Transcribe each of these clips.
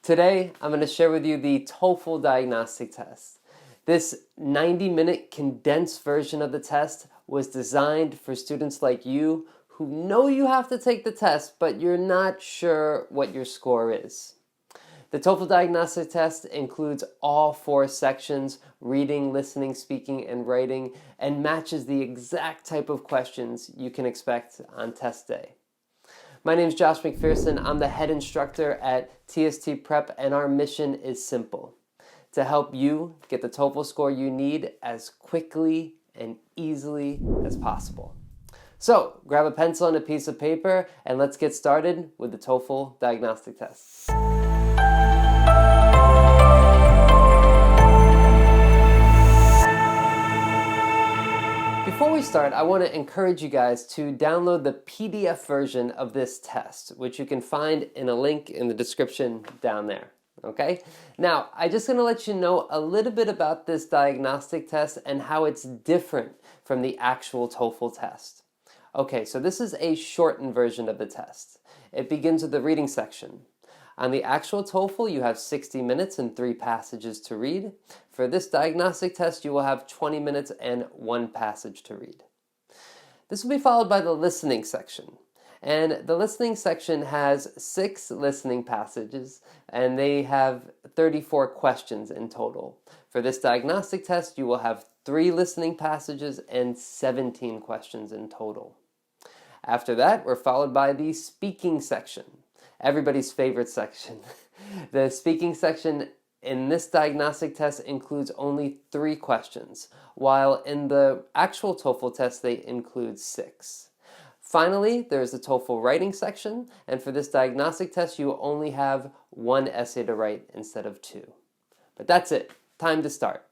Today, I'm going to share with you the TOEFL Diagnostic Test. This 90-minute condensed version of the test was designed for students like you who know you have to take the test, but you're not sure what your score is. The TOEFL Diagnostic Test includes all 4 sections, reading, listening, speaking, and writing, and matches the exact type of questions you can expect on test day. My name is Josh McPherson. I'm the head instructor at TST Prep, and our mission is simple: to help you get the TOEFL score you need as quickly and easily as possible. So grab a pencil and a piece of paper, and let's get started with the TOEFL Diagnostic Test. Before we start, I want to encourage you guys to download the PDF version of this test, which you can find in a link in the description down there. Okay? Now, I'm just going to let you know a little bit about this diagnostic test and how it's different from the actual TOEFL test. Okay, so this is a shortened version of the test. It begins with the reading section. On the actual TOEFL, you have 60 minutes and 3 passages to read. For this diagnostic test, you will have 20 minutes and 1 passage to read. This will be followed by the listening section. And the listening section has 6 listening passages, and they have 34 questions in total. For this diagnostic test, you will have 3 listening passages and 17 questions in total. After that, we're followed by the speaking section. Everybody's favorite section. The speaking section in this diagnostic test includes only 3 questions, while in the actual TOEFL test they include 6. Finally, there's the TOEFL writing section, and for this diagnostic test you will only have 1 essay to write instead of 2. But that's it. Time to start.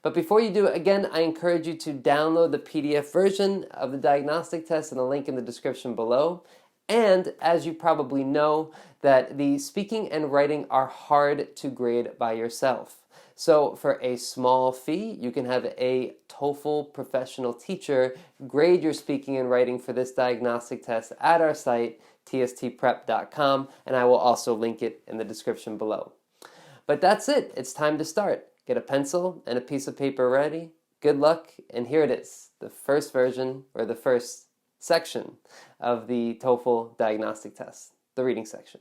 But before you do, again, I encourage you to download the PDF version of the diagnostic test and the link in the description below. And as you probably know, that the speaking and writing are hard to grade by yourself. So for a small fee, you can have a TOEFL professional teacher grade your speaking and writing for this diagnostic test at our site, tstprep.com, and I will also link it in the description below. But that's it. It's time to start. Get a pencil and a piece of paper ready. Good luck, and here it is, the first version, or the first section of the TOEFL diagnostic test, the reading section.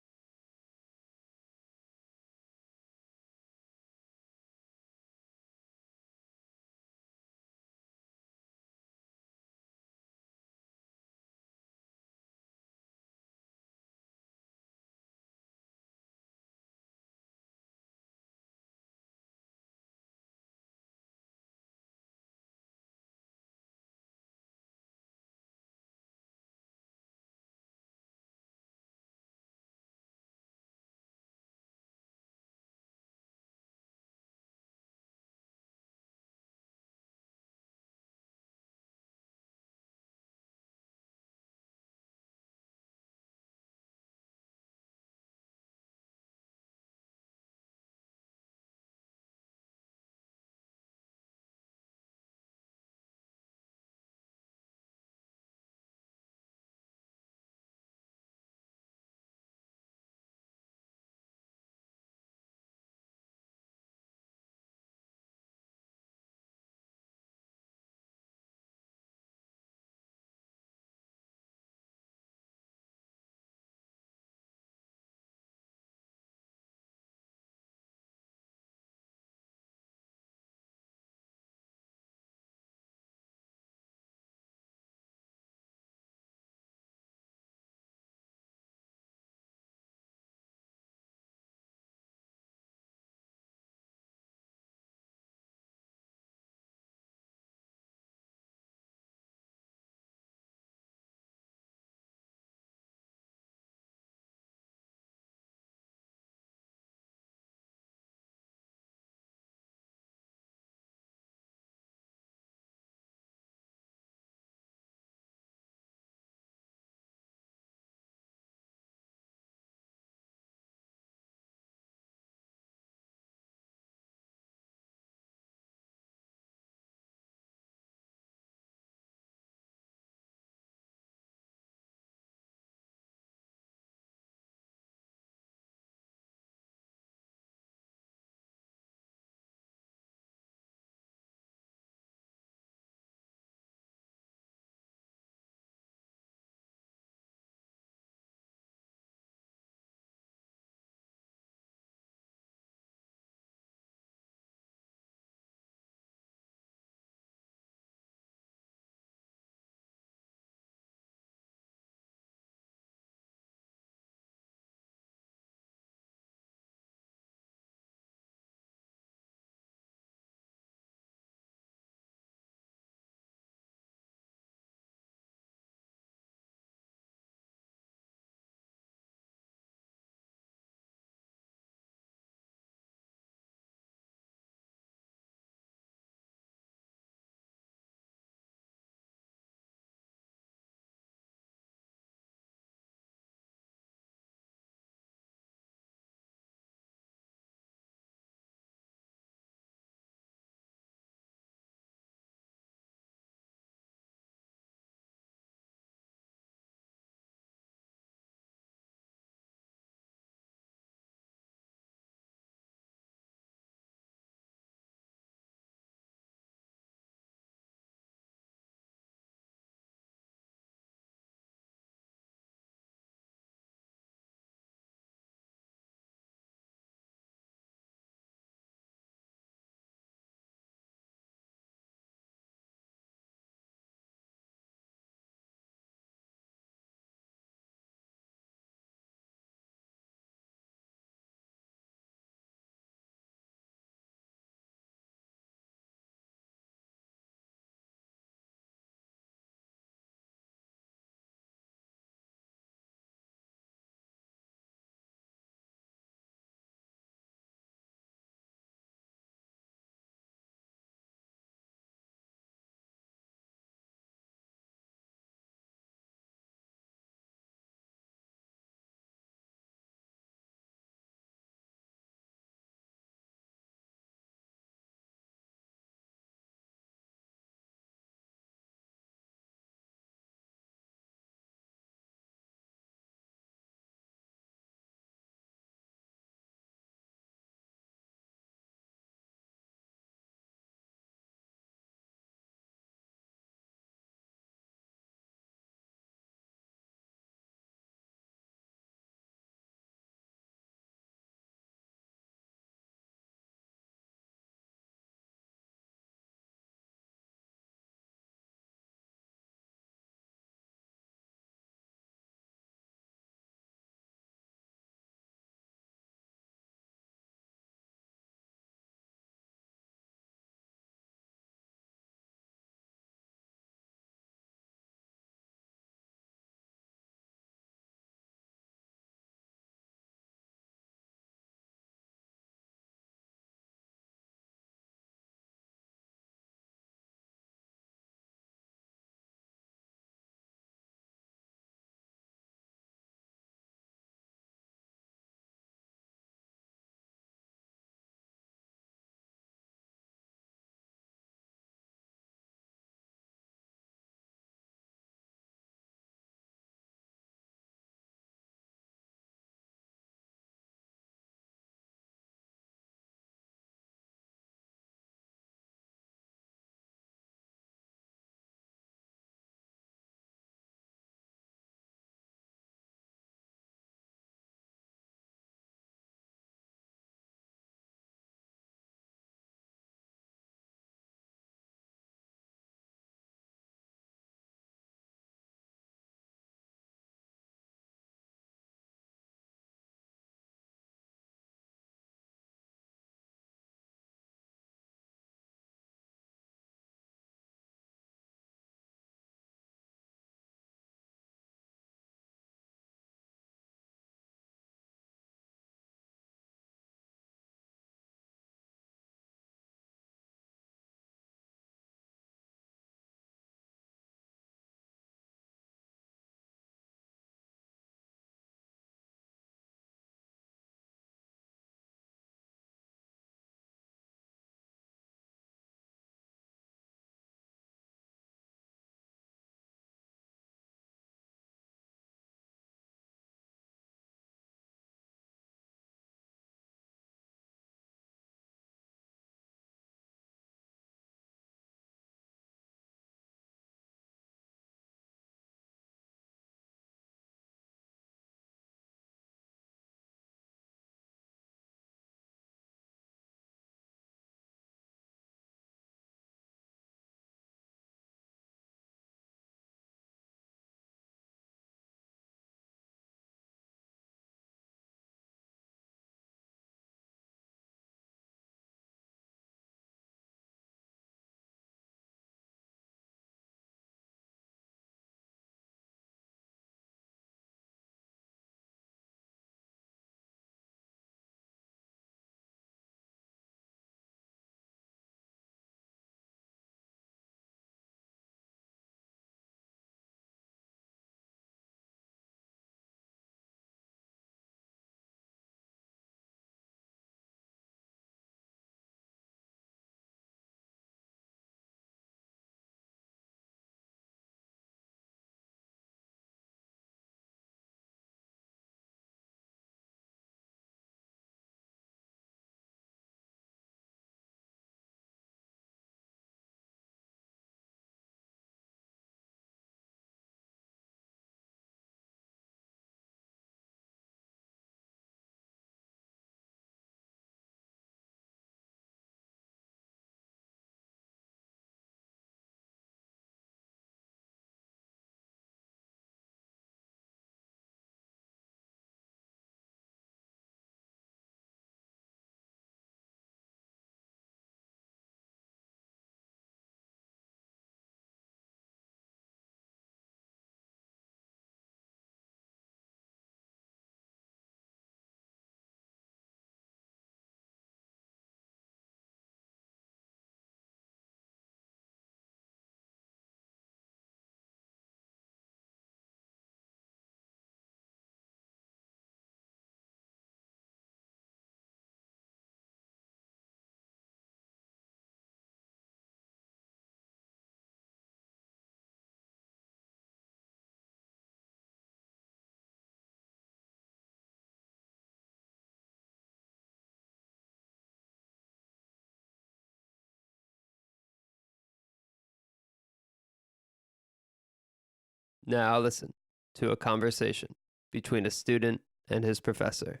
Now listen to a conversation between a student and his professor.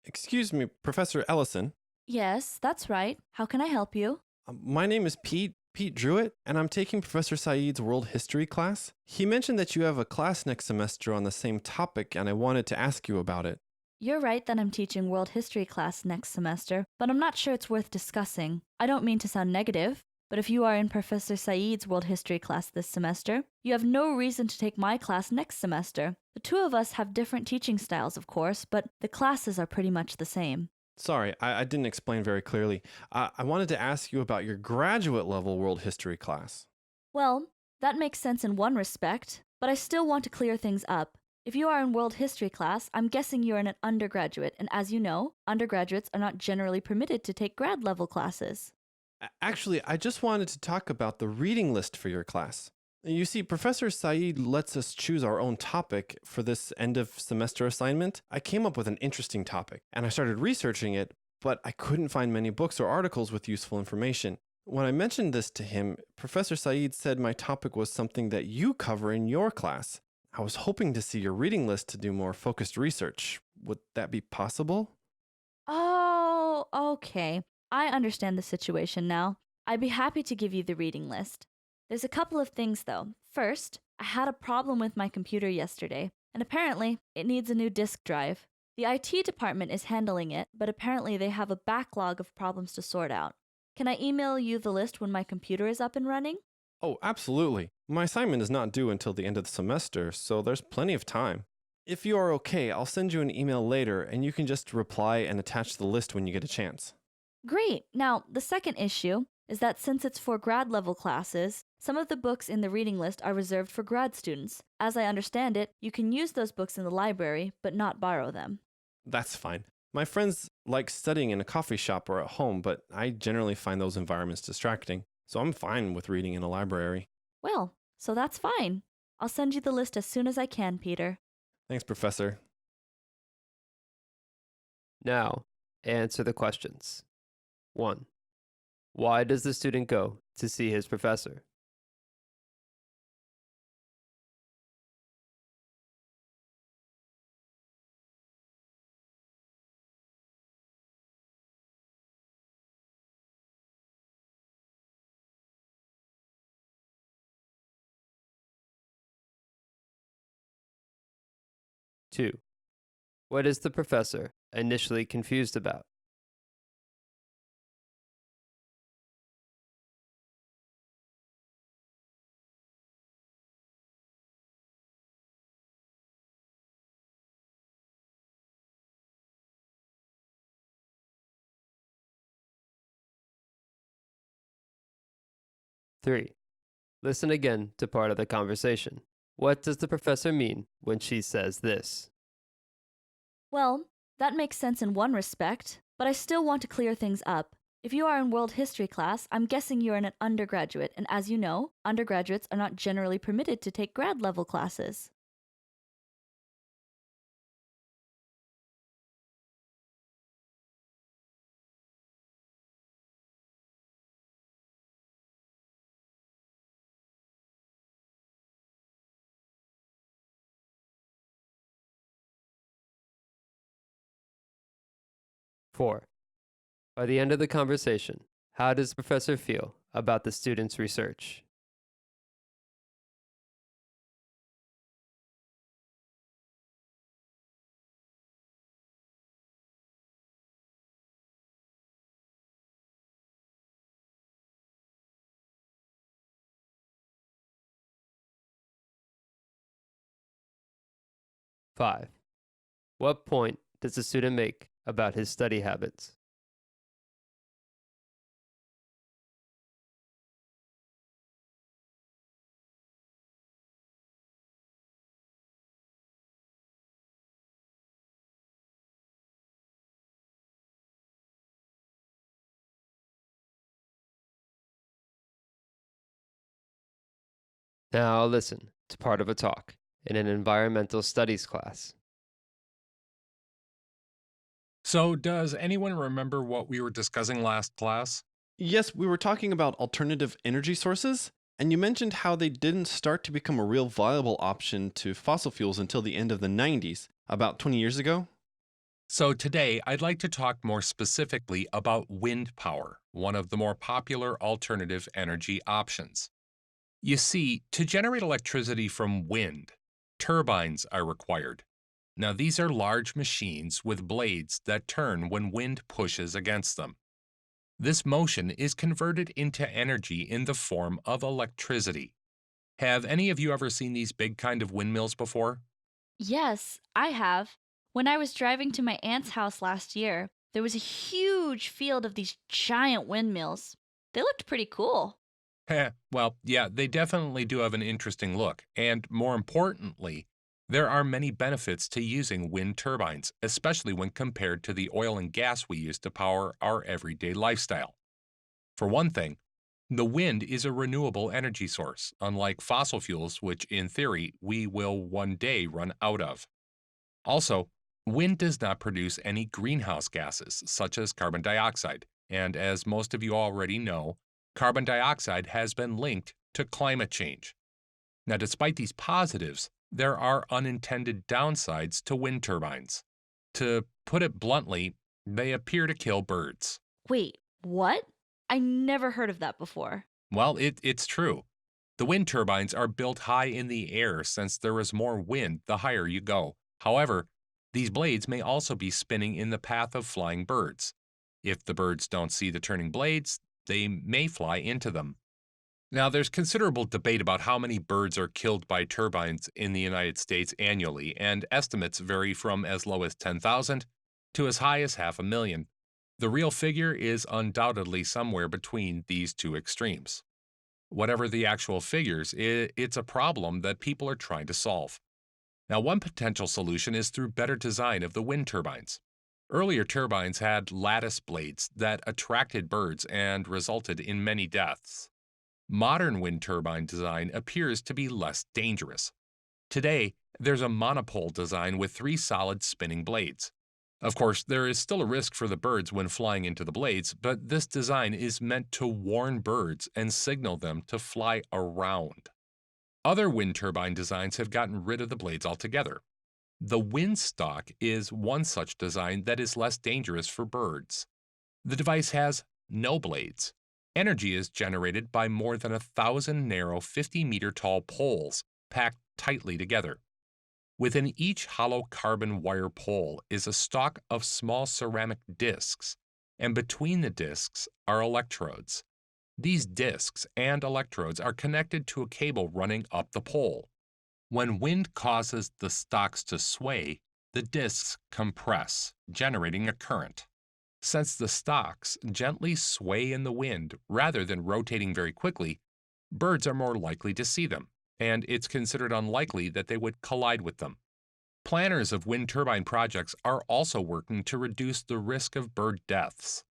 Excuse me, Professor Ellison. Yes, that's right. How can I help you? My name is Pete Druitt, and I'm taking Professor Saeed's world history class. He mentioned that you have a class next semester on the same topic, and I wanted to ask you about it. You're right that I'm teaching world history class next semester, but I'm not sure it's worth discussing. I don't mean to sound negative, but if you are in Professor Saeed's world history class this semester, you have no reason to take my class next semester. The two of us have different teaching styles, of course, but the classes are pretty much the same. Sorry, I didn't explain very clearly. I wanted to ask you about your graduate level world history class. Well, that makes sense in one respect, but I still want to clear things up. If you are in world history class, I'm guessing you're in an undergraduate, and as you know, undergraduates are not generally permitted to take grad level classes. Actually, I just wanted to talk about the reading list for your class. You see, Professor Saeed lets us choose our own topic for this end of semester assignment. I came up with an interesting topic, and I started researching it, but I couldn't find many books or articles with useful information. When I mentioned this to him, Professor Saeed said my topic was something that you cover in your class. I was hoping to see your reading list to do more focused research. Would that be possible? Oh, okay. I understand the situation now. I'd be happy to give you the reading list. There's a couple of things though. First, I had a problem with my computer yesterday, and apparently it needs a new disk drive. The IT department is handling it, but apparently they have a backlog of problems to sort out. Can I email you the list when my computer is up and running? Oh, absolutely. My assignment is not due until the end of the semester, so there's plenty of time. If you are okay, I'll send you an email later and you can just reply and attach the list when you get a chance. Great. Now, the second issue is that since it's for grad level classes, some of the books in the reading list are reserved for grad students. As I understand it, you can use those books in the library, but not borrow them. That's fine. My friends like studying in a coffee shop or at home, but I generally find those environments distracting, so I'm fine with reading in a library. Well, so that's fine. I'll send you the list as soon as I can, Peter. Thanks, Professor. Now, answer the questions. 1. Why does the student go to see his professor? 2. What is the professor initially confused about? 3. Listen again to part of the conversation. What does the professor mean when she says this? Well, that makes sense in one respect, but I still want to clear things up. If you are in world history class, I'm guessing you're in an undergraduate, and as you know, undergraduates are not generally permitted to take grad level classes. Four. By the end of the conversation, how does the professor feel about the student's research? 5. What point does the student make about his study habits? 'Now listen to part of a talk in an environmental studies class. So, does anyone remember what we were discussing last class? Yes, we were talking about alternative energy sources. And you mentioned how they didn't start to become a real viable option to fossil fuels until the end of the 90s, about 20 years ago? So, today I'd like to talk more specifically about wind power, one of the more popular alternative energy options. You see, to generate electricity from wind, turbines are required. Now, these are large machines with blades that turn when wind pushes against them. This motion is converted into energy in the form of electricity. Have any of you ever seen these big kind of windmills before? Yes, I have. When I was driving to my aunt's house last year, there was a huge field of these giant windmills. They looked pretty cool. Heh, well, yeah, they definitely do have an interesting look. And more importantly, there are many benefits to using wind turbines, especially when compared to the oil and gas we use to power our everyday lifestyle. For one thing, the wind is a renewable energy source, unlike fossil fuels, which in theory we will one day run out of. Also, wind does not produce any greenhouse gases, such as carbon dioxide, and as most of you already know, carbon dioxide has been linked to climate change. Now, despite these positives, there are unintended downsides to wind turbines. To put it bluntly, they appear to kill birds. Wait, what? I never heard of that before. Well, it's true. The wind turbines are built high in the air since there is more wind the higher you go. However, these blades may also be spinning in the path of flying birds. If the birds don't see the turning blades, they may fly into them. Now, there's considerable debate about how many birds are killed by turbines in the United States annually, and estimates vary from as low as 10,000 to as high as 500,000. The real figure is undoubtedly somewhere between these two extremes. Whatever the actual figures, it's a problem that people are trying to solve. Now, one potential solution is through better design of the wind turbines. Earlier turbines had lattice blades that attracted birds and resulted in many deaths. Modern wind turbine design appears to be less dangerous. Today, there's a monopole design with three solid spinning blades. Of course, there is still a risk for the birds when flying into the blades, but this design is meant to warn birds and signal them to fly around. Other wind turbine designs have gotten rid of the blades altogether. The windstalk is one such design that is less dangerous for birds. The device has no blades. Energy is generated by more than 1,000 narrow 50-meter tall poles packed tightly together. Within each hollow carbon wire pole is a stalk of small ceramic discs, and between the discs are electrodes. These discs and electrodes are connected to a cable running up the pole. When wind causes the stalks to sway, the discs compress, generating a current. Since the stalks gently sway in the wind rather than rotating very quickly, birds are more likely to see them, and it's considered unlikely that they would collide with them. Planners of wind turbine projects are also working to reduce the risk of bird deaths.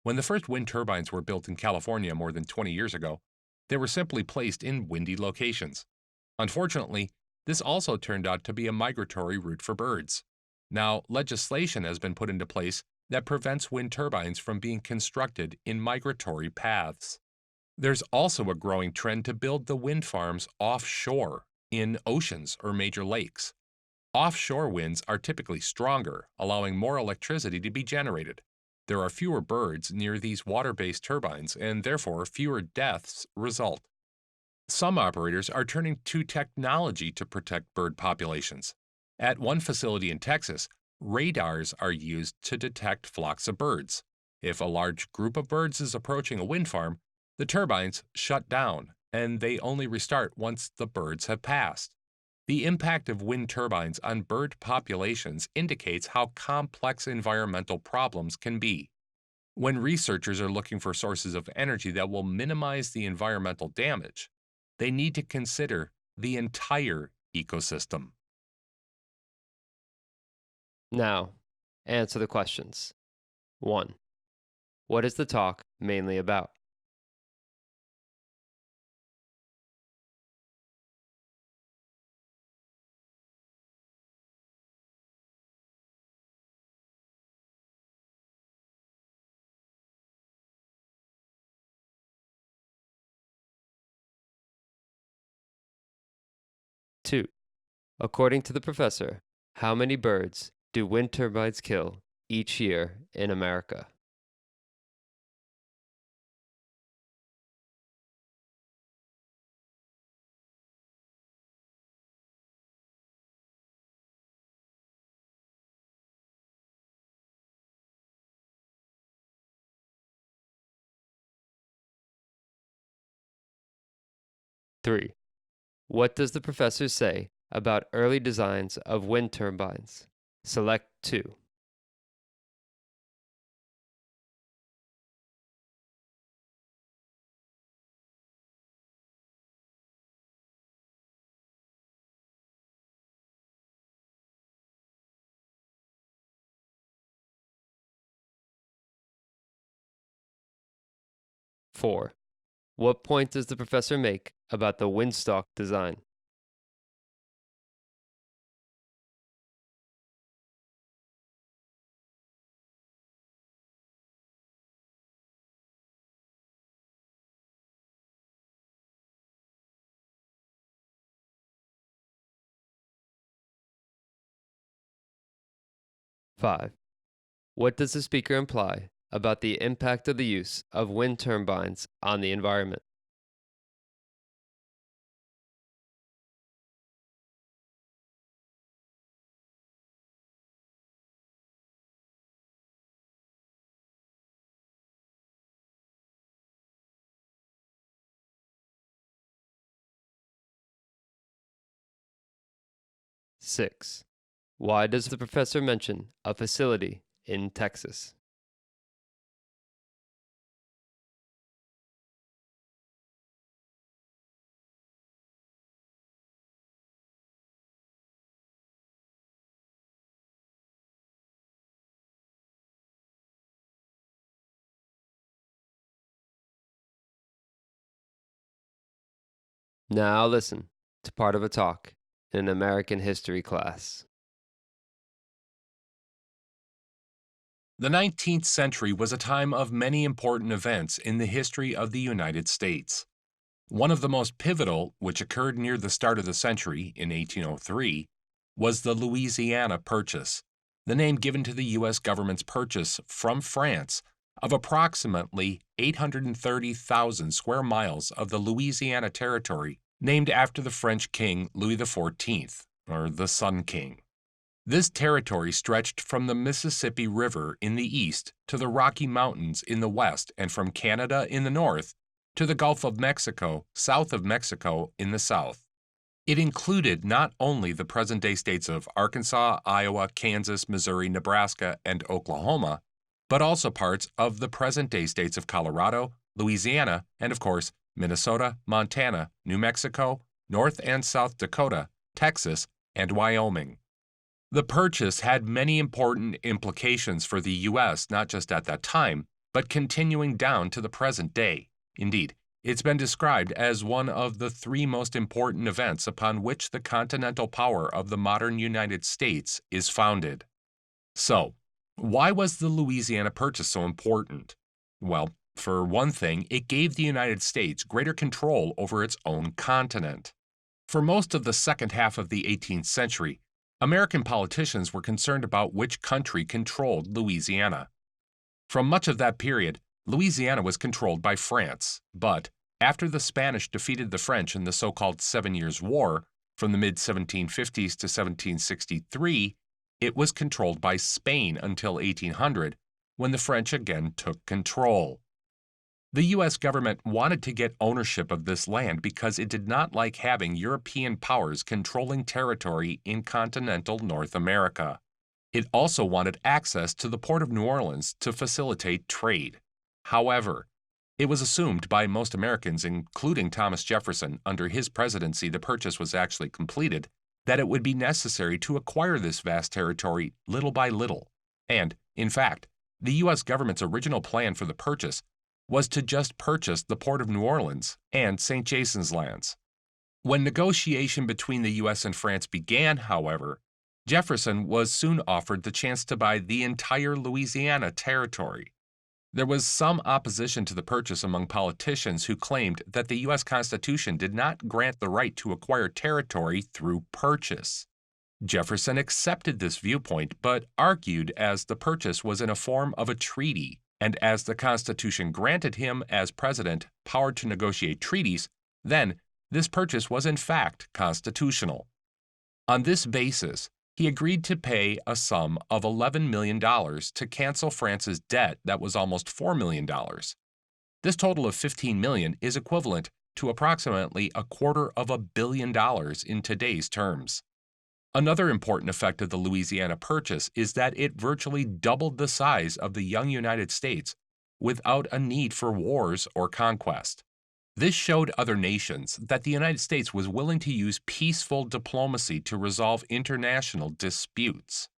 When the first wind turbines were built in California more than 20 years ago, they were simply placed in windy locations. Unfortunately, this also turned out to be a migratory route for birds. Now, legislation has been put into place that prevents wind turbines from being constructed in migratory paths. There's also a growing trend to build the wind farms offshore, in oceans or major lakes. Offshore winds are typically stronger, allowing more electricity to be generated. There are fewer birds near these water-based turbines, and therefore fewer deaths result. Some operators are turning to technology to protect bird populations. At one facility in Texas, radars are used to detect flocks of birds. If a large group of birds is approaching a wind farm, the turbines shut down, and they only restart once the birds have passed. The impact of wind turbines on bird populations indicates how complex environmental problems can be. When researchers are looking for sources of energy that will minimize the environmental damage, they need to consider the entire ecosystem. Now, answer the questions. 1. What is the talk mainly about? According to the professor, how many birds do wind turbines kill each year in America? Three. What does the professor say about early designs of wind turbines? Select 2. 4. What point does the professor make about the windstalk design? Five. What does the speaker imply about the impact of the use of wind turbines on the environment? Six. Why does the professor mention a facility in Texas? Now listen to part of a talk in an American history class. The 19th century was a time of many important events in the history of the United States. One of the most pivotal, which occurred near the start of the century in 1803, was the Louisiana Purchase, the name given to the U.S. government's purchase from France of approximately 830,000 square miles of the Louisiana Territory, named after the French king Louis XIV, or the Sun King. This territory stretched from the Mississippi River in the east to the Rocky Mountains in the west, and from Canada in the north to the Gulf of Mexico, south of Mexico in the south. It included not only the present-day states of Arkansas, Iowa, Kansas, Missouri, Nebraska, and Oklahoma, but also parts of the present-day states of Colorado, Louisiana, and of course, Minnesota, Montana, New Mexico, North and South Dakota, Texas, and Wyoming. The purchase had many important implications for the U.S., not just at that time, but continuing down to the present day. Indeed, it's been described as one of the 3 most important events upon which the continental power of the modern United States is founded. So, why was the Louisiana Purchase so important? Well, for one thing, it gave the United States greater control over its own continent. For most of the second half of the 18th century, American politicians were concerned about which country controlled Louisiana. From much of that period, Louisiana was controlled by France, but after the Spanish defeated the French in the so-called 7 Years' War, from the mid-1750s to 1763, it was controlled by Spain until 1800, when the French again took control. The U.S. government wanted to get ownership of this land because it did not like having European powers controlling territory in continental North America. It also wanted access to the port of New Orleans to facilitate trade. However, it was assumed by most Americans, including Thomas Jefferson, under his presidency the purchase was actually completed, that it would be necessary to acquire this vast territory little by little. And, in fact, the U.S. government's original plan for the purchase was to just purchase the port of New Orleans and St. Jason's lands. When negotiation between the U.S. and France began, however, Jefferson was soon offered the chance to buy the entire Louisiana territory. There was some opposition to the purchase among politicians who claimed that the U.S. Constitution did not grant the right to acquire territory through purchase. Jefferson accepted this viewpoint but argued as the purchase was in a form of a treaty, and as the Constitution granted him as president power to negotiate treaties, then this purchase was in fact constitutional. On this basis, he agreed to pay a sum of $11 million to cancel France's debt that was almost $4 million. This total of $15 million is equivalent to approximately $250 million in today's terms. Another important effect of the Louisiana Purchase is that it virtually doubled the size of the young United States without a need for wars or conquest. This showed other nations that the United States was willing to use peaceful diplomacy to resolve international disputes.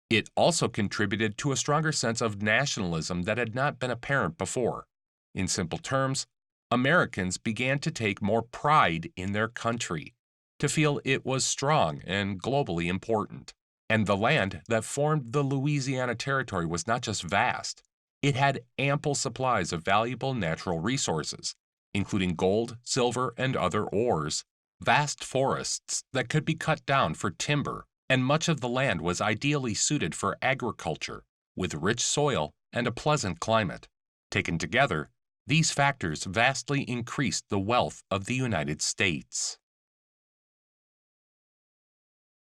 It also contributed to a stronger sense of nationalism that had not been apparent before. In simple terms, Americans began to take more pride in their country, to feel it was strong and globally important. And the land that formed the Louisiana Territory was not just vast, it had ample supplies of valuable natural resources, including gold, silver, and other ores, vast forests that could be cut down for timber, and much of the land was ideally suited for agriculture, with rich soil and a pleasant climate. Taken together, these factors vastly increased the wealth of the United States.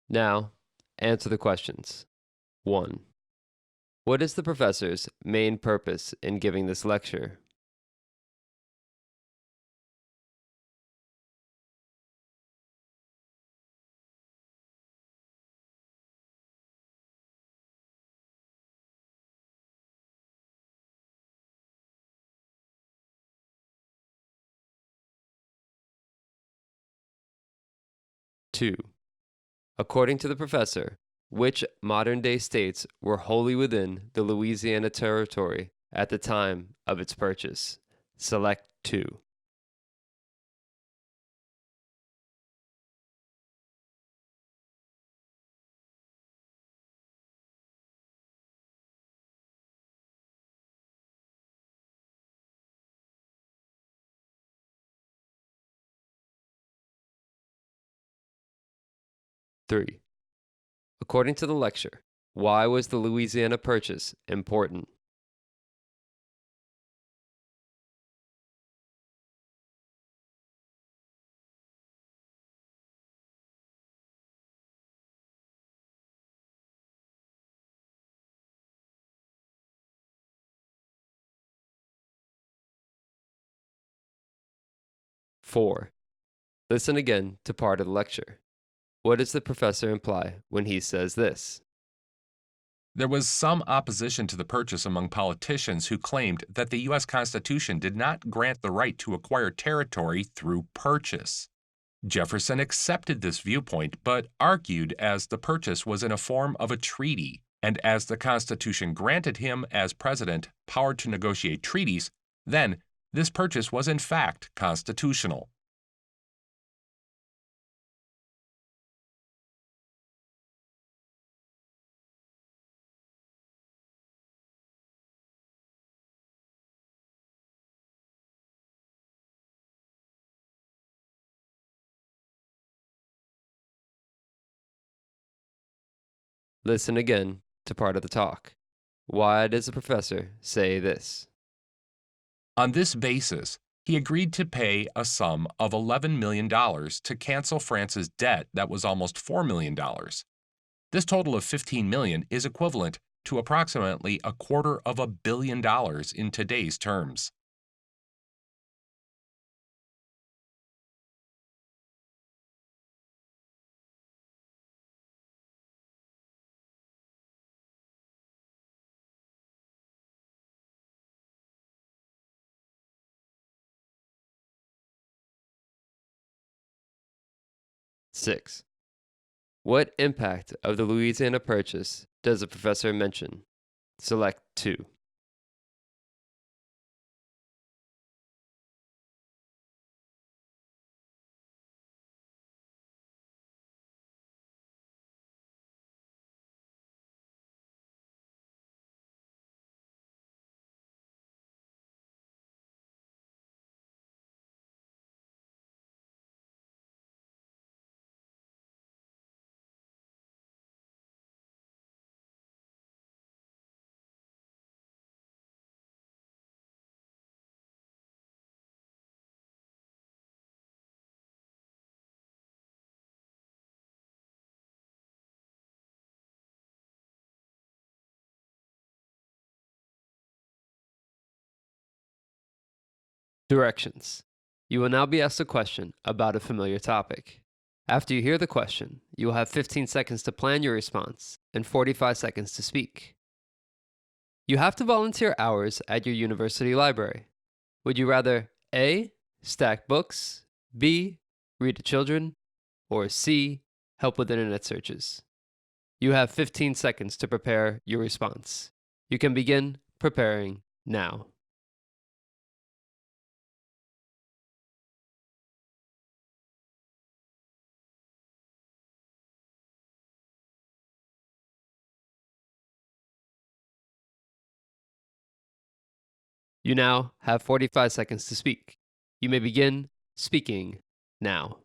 Now, answer the questions. 1. What is the professor's main purpose in giving this lecture? 2. According to the professor, which modern-day states were wholly within the Louisiana Territory at the time of its purchase? Select 2. 3. According to the lecture, why was the Louisiana Purchase important? 4. Listen again to part of the lecture. What does the professor imply when he says this? There was some opposition to the purchase among politicians who claimed that the U.S. Constitution did not grant the right to acquire territory through purchase. Jefferson accepted this viewpoint but argued as the purchase was in a form of a treaty, and as the Constitution granted him as president power to negotiate treaties, then this purchase was in fact constitutional. Listen again to part of the talk. Why does the professor say this? On this basis, he agreed to pay a sum of $11 million to cancel France's debt that was almost $4 million. This total of $15 million is equivalent to approximately $250 million in today's terms. Six. What impact of the Louisiana Purchase does the professor mention? Select 2. Directions. You will now be asked a question about a familiar topic. After you hear the question, you will have 15 seconds to plan your response and 45 seconds to speak. You have to volunteer hours at your university library. Would you rather A. Stack books, B. Read to children, or C. Help with internet searches? You have 15 seconds to prepare your response. You can begin preparing now. You now have 45 seconds to speak. You may begin speaking now.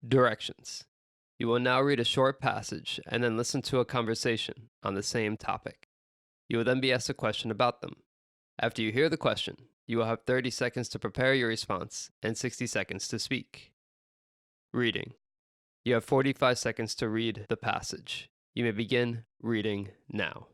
Directions. You will now read a short passage and then listen to a conversation on the same topic. You will then be asked a question about them. After you hear the question, you will have 30 seconds to prepare your response and 60 seconds to speak. Reading. You have 45 seconds to read the passage. You may begin reading now.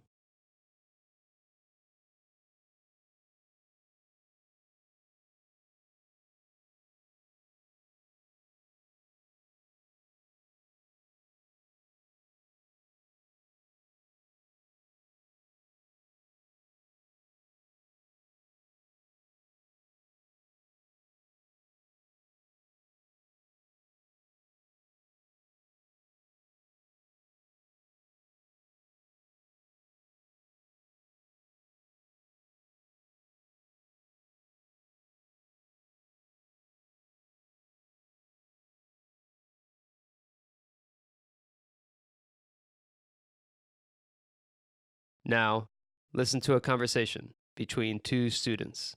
Now, listen to a conversation between two students.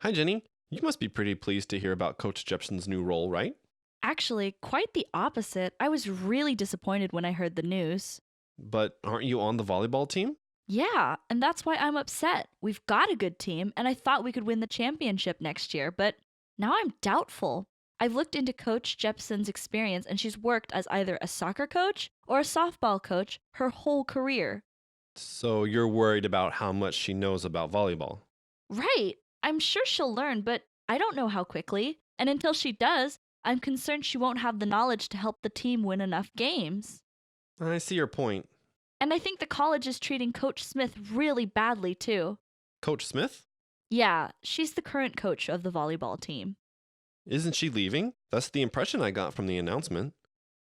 Hi, Jenny. You must be pretty pleased to hear about Coach Jepson's new role, right? Actually, quite the opposite. I was really disappointed when I heard the news. But aren't you on the volleyball team? Yeah, and that's why I'm upset. We've got a good team, and I thought we could win the championship next year, but now I'm doubtful. I've looked into Coach Jepson's experience, and she's worked as either a soccer coach or a softball coach her whole career. So you're worried about how much she knows about volleyball. Right. I'm sure she'll learn, but I don't know how quickly. And until she does, I'm concerned she won't have the knowledge to help the team win enough games. I see your point. And I think the college is treating Coach Smith really badly, too. Coach Smith? Yeah, she's the current coach of the volleyball team. Isn't she leaving? That's the impression I got from the announcement.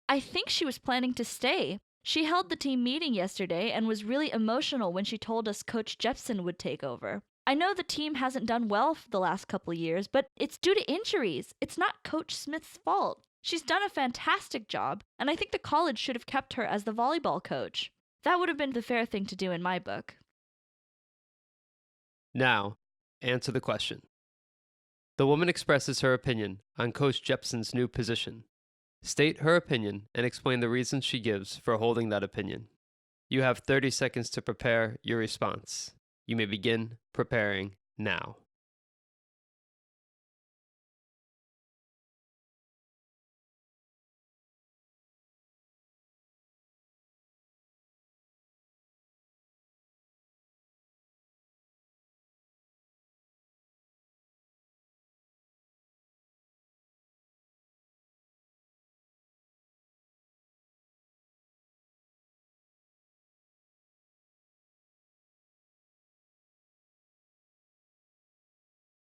I think she was planning to stay. She held the team meeting yesterday and was really emotional when she told us Coach Jepson would take over. I know the team hasn't done well for the last couple years, but it's due to injuries. It's not Coach Smith's fault. She's done a fantastic job, and I think the college should have kept her as the volleyball coach. That would have been the fair thing to do in my book. Now, answer the question. The woman expresses her opinion on Coach Jepson's new position. State her opinion and explain the reasons she gives for holding that opinion. You have 30 seconds to prepare your response. You may begin preparing now.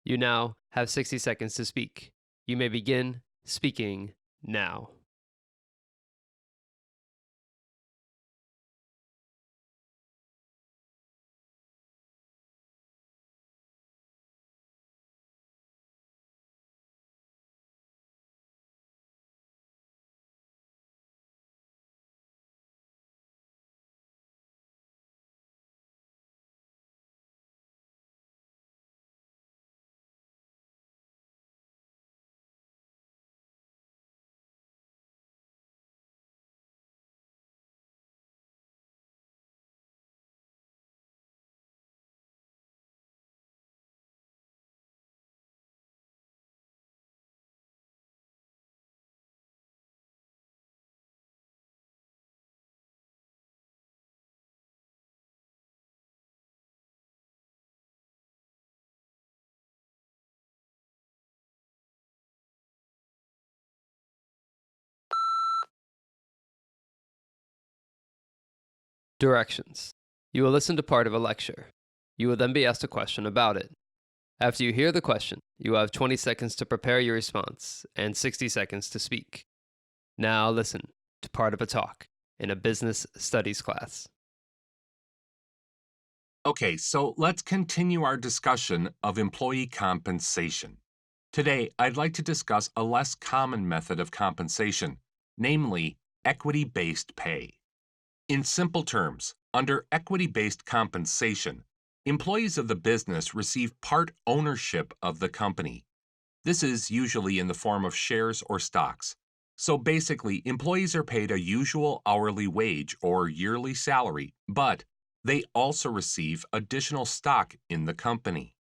You now have 60 seconds to speak. You may begin speaking now. Directions. You will listen to part of a lecture. You will then be asked a question about it. After you hear the question, you will have 20 seconds to prepare your response and 60 seconds to speak. Now listen to part of a talk in a business studies class. Okay, so let's continue our discussion of employee compensation. Today, I'd like to discuss a less common method of compensation, namely equity-based pay. In simple terms, under equity-based compensation, employees of the business receive part ownership of the company. This is usually in the form of shares or stocks. So basically, employees are paid a usual hourly wage or yearly salary, but they also receive additional stock in the company.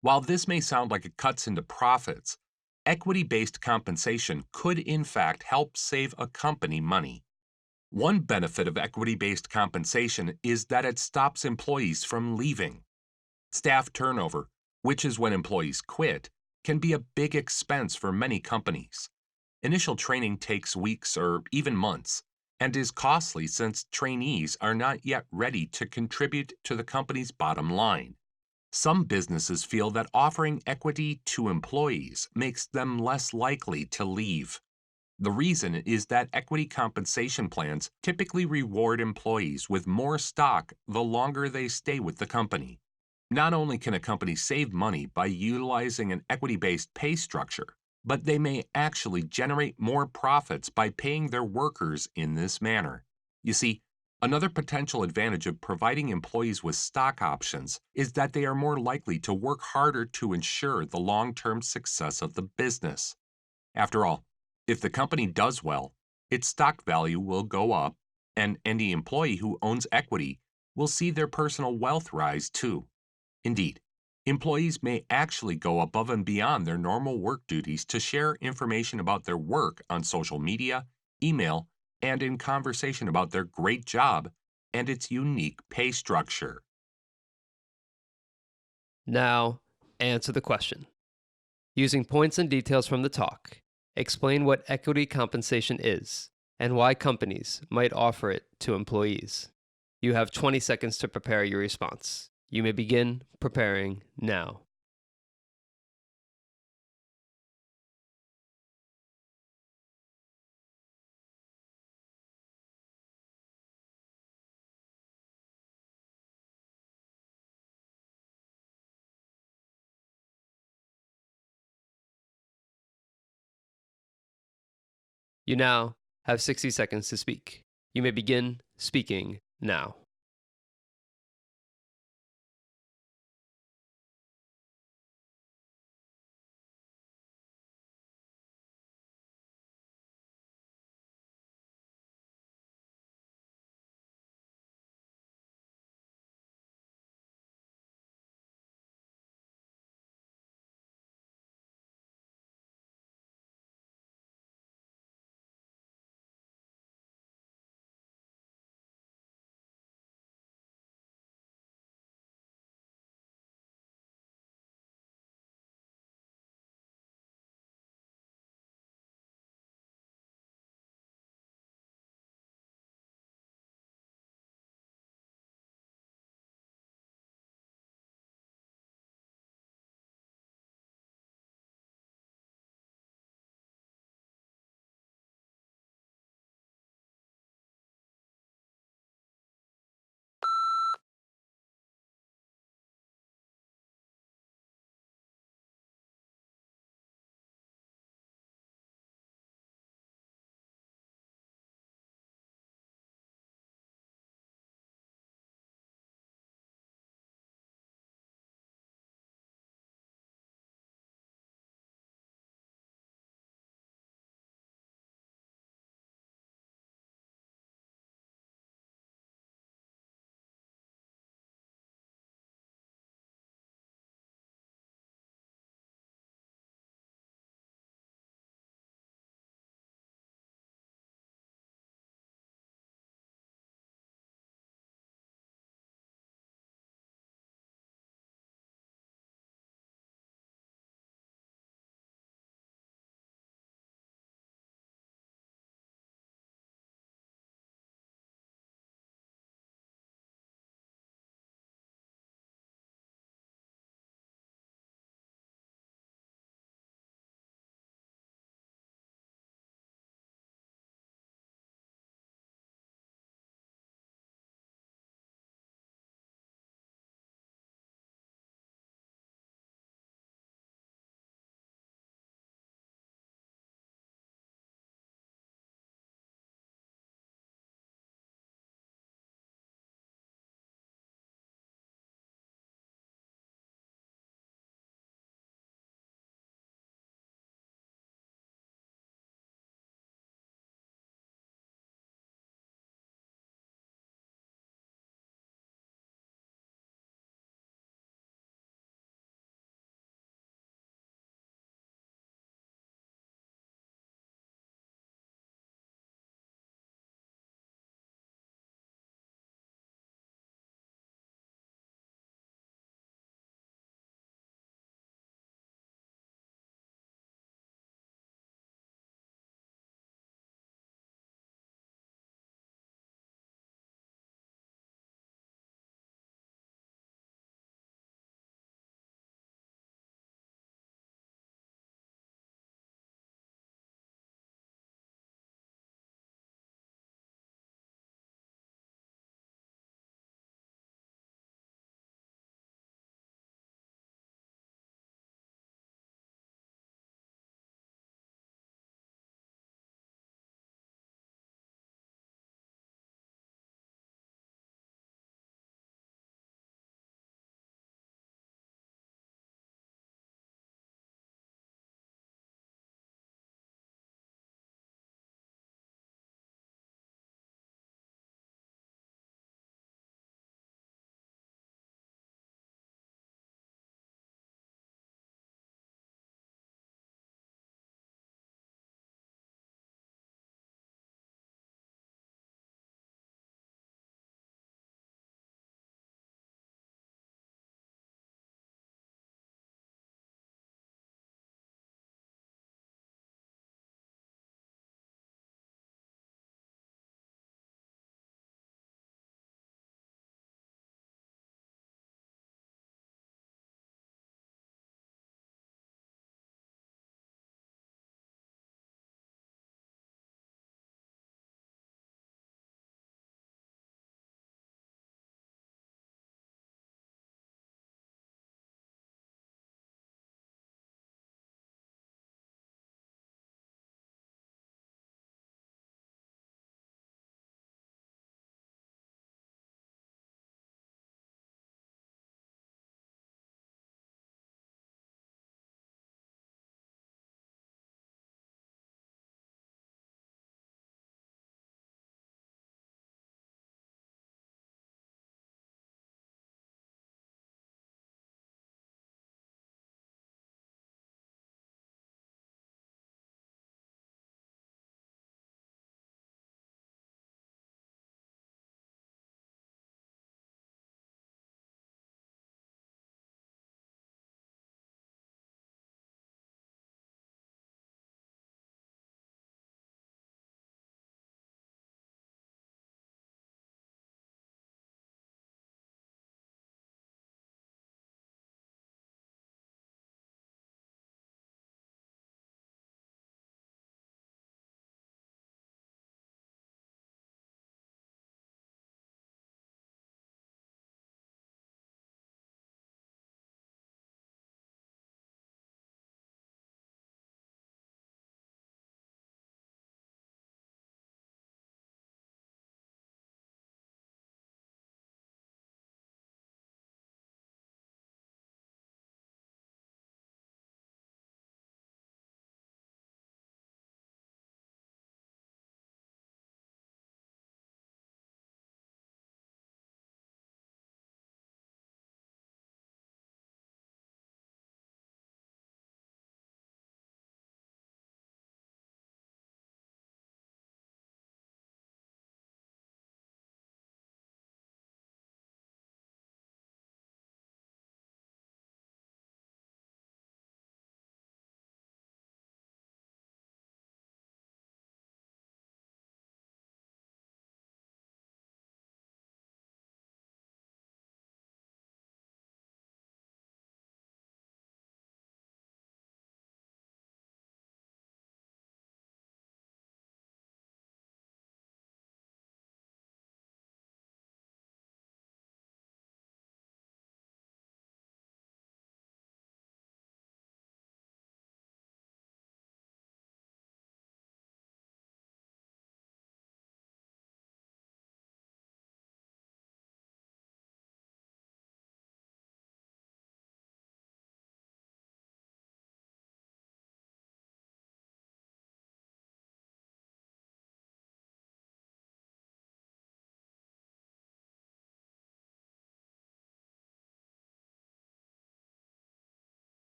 While this may sound like it cuts into profits, equity-based compensation could in fact help save a company money. One benefit of equity-based compensation is that it stops employees from leaving. Staff turnover, which is when employees quit, can be a big expense for many companies. Initial training takes weeks or even months and is costly since trainees are not yet ready to contribute to the company's bottom line. Some businesses feel that offering equity to employees makes them less likely to leave. The reason is that equity compensation plans typically reward employees with more stock the longer they stay with the company. Not only can a company save money by utilizing an equity-based pay structure, but they may actually generate more profits by paying their workers in this manner. You see, another potential advantage of providing employees with stock options is that they are more likely to work harder to ensure the long-term success of the business. After all, if the company does well, its stock value will go up, and any employee who owns equity will see their personal wealth rise too. Indeed, employees may actually go above and beyond their normal work duties to share information about their work on social media, email, and in conversation about their great job and its unique pay structure. Now, answer the question. Using points and details from the talk, explain what equity compensation is and why companies might offer it to employees. You have 20 seconds to prepare your response. You may begin preparing now. You now have 60 seconds to speak. You may begin speaking now.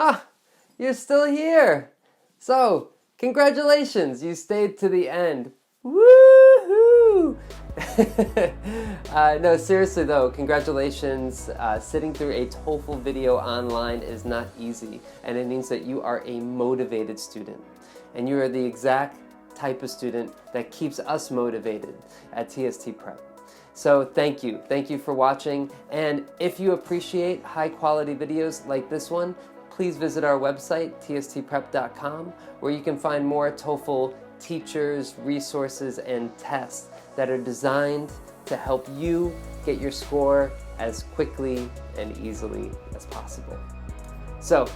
Ah, you're still here. So, congratulations, you stayed to the end. Woohoo! No, seriously though, congratulations. Sitting through a TOEFL video online is not easy, and it means that you are a motivated student. And you are the exact type of student that keeps us motivated at TST Prep. So thank you for watching, and if you appreciate high quality videos like this one, please visit our website, tstprep.com, where you can find more TOEFL teachers, resources, and tests that are designed to help you get your score as quickly and easily as possible. So,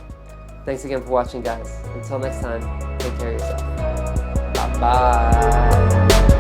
thanks again for watching, guys. Until next time, take care of yourself. Bye-bye.